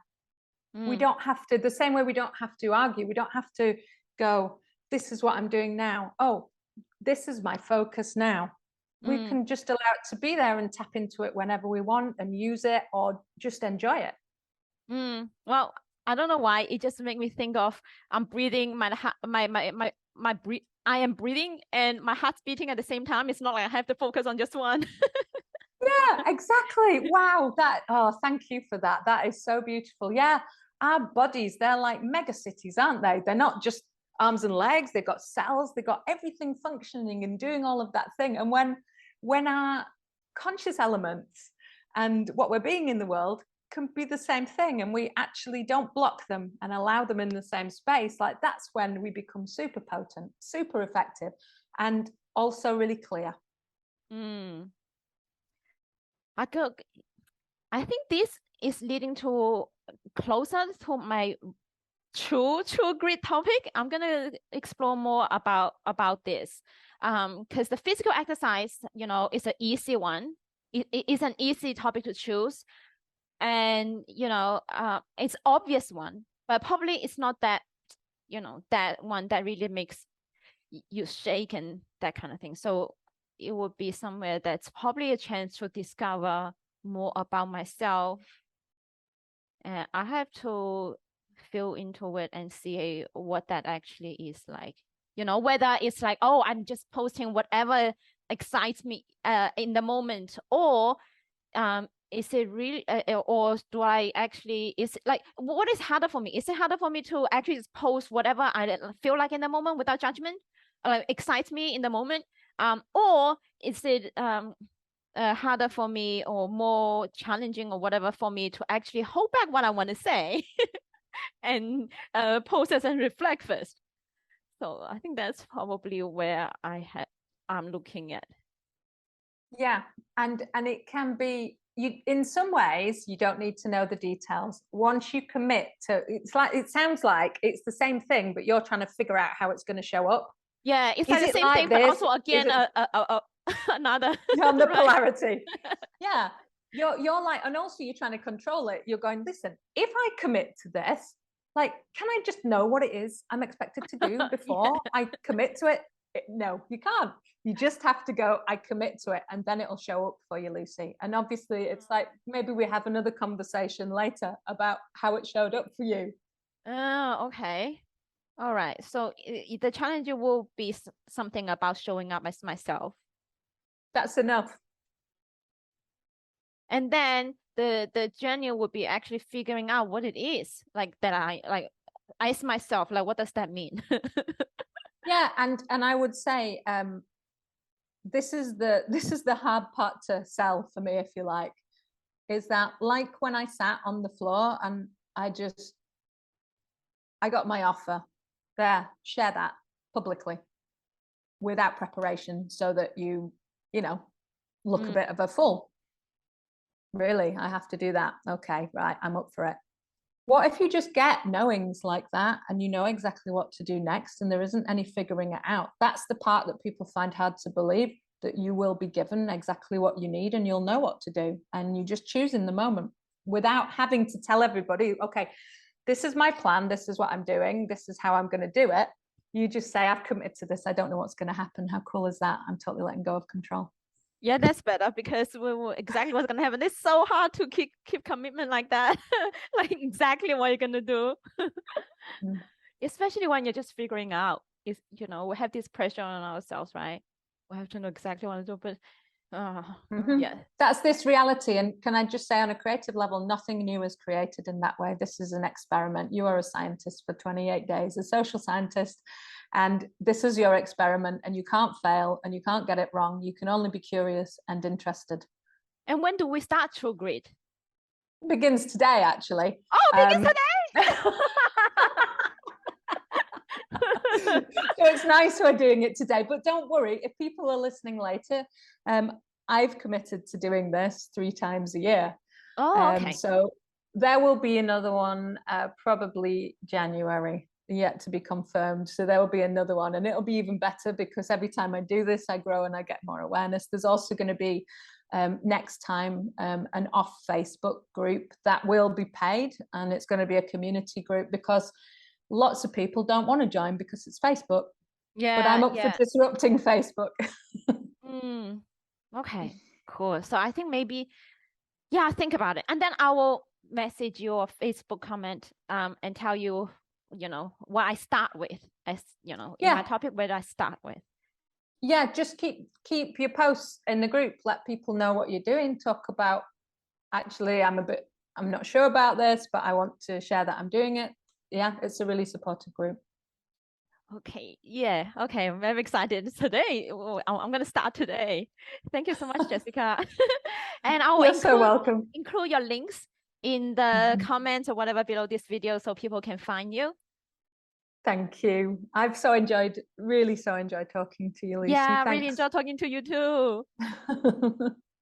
We don't have to, the same way we don't have to argue. We don't have to go, this is what I'm doing now. Oh, this is my focus now. We can just allow it to be there and tap into it whenever we want and use it, or just enjoy it. Well, I don't know why, it just makes me think of I'm breathing, I am breathing and my heart's beating at the same time. It's not like I have to focus on just one. Yeah, exactly. Wow. Thank you for that. That is so beautiful. Yeah. Our bodies, they're like mega cities, aren't they? They're not just arms and legs. They've got cells, they've got everything functioning and doing all of that thing. And when our conscious elements and what we're being in the world can be the same thing, and we actually don't block them and allow them in the same space, like that's when we become super potent, super effective, and also really clear. I think this is leading to closer to my true great topic. I'm gonna explore more about this, because the physical exercise, is an easy one. It is an easy topic to choose, and it's obvious one, but probably it's not that that one that really makes you shake and that kind of thing. So it would be somewhere that's probably a chance to discover more about myself, and I have to feel into it and see what that actually is like. Whether it's like, oh, I'm just posting whatever excites me in the moment, or is it really, or do I actually, is it like, what is harder for me? Is it harder for me to actually just post whatever I feel like in the moment without judgment, excites me in the moment, or is it harder for me, or more challenging or whatever for me to actually hold back what I want to say and process and reflect first? So I think that's probably where I'm looking at. Yeah, and it can be, in some ways you don't need to know the details. Once you commit to, it sounds like it's the same thing, but you're trying to figure out how it's going to show up. Yeah, it's like the same thing, but also again another on the polarity. Yeah, you're like, and also you're trying to control it. You're going, listen, if I commit to this, like, can I just know what it is I'm expected to do before I commit to it? No, you can't. You just have to go, I commit to it, and then it'll show up for you, Lucy. And obviously it's like, maybe we have another conversation later about how it showed up for you. Oh, okay. All right. So the challenge will be something about showing up as myself. That's enough. And then the journey would be actually figuring out what it is, like, that I ask myself, like, what does that mean? Yeah, and I would say this is the hard part to sell for me, if you like, is that, like, when I sat on the floor and I just I got my offer. There, share that publicly without preparation so that you know, look a bit of a fool. Really, I have to do that. Okay, right, I'm up for it. What if you just get knowings like that and you know exactly what to do next and there isn't any figuring it out? That's the part that people find hard to believe, that you will be given exactly what you need and you'll know what to do. And you just choose in the moment without having to tell everybody, okay, this is my plan, this is what I'm doing, this is how I'm going to do it. You just say, I've committed to this. I don't know what's going to happen. How cool is that? I'm totally letting go of control. Yeah, that's better because we know exactly what's gonna happen. It's so hard to keep commitment like that, like exactly what you're gonna do. Especially when you're just figuring out. Is we have this pressure on ourselves, right? We have to know exactly what to do, but yeah, that's this reality. And can I just say, on a creative level, nothing new is created in that way. This is an experiment. You are a scientist for 28 days, a social scientist. And this is your experiment and you can't fail and you can't get it wrong. You can only be curious and interested. And when do we start True Grit? Begins today, actually. Oh, begins today! So it's nice we're doing it today, but don't worry, if people are listening later, I've committed to doing this 3 times a year. Oh, okay. So there will be another one, probably January, yet to be confirmed. So there will be another one, and it'll be even better because every time I do this, I grow and I get more awareness. There's also going to be next time an off Facebook group that will be paid, and it's going to be a community group because lots of people don't want to join because it's Facebook. Yeah, but I'm up for disrupting Facebook. Okay, cool. So I think maybe, think about it, and then I will message you a Facebook comment and tell you, what I start with, as in my topic, where I start with. Yeah, just keep your posts in the group. Let people know what you're doing. Talk about, actually, I'm not sure about this, but I want to share that I'm doing it. Yeah, it's a really supportive group. Okay. Yeah. Okay. I'm very excited today. I'm going to start today. Thank you so much, Jessica. And I will include your links in the comments or whatever below this video so people can find you. Thank you. I've really so enjoyed talking to you, Lucy. Yeah, I really enjoyed talking to you too.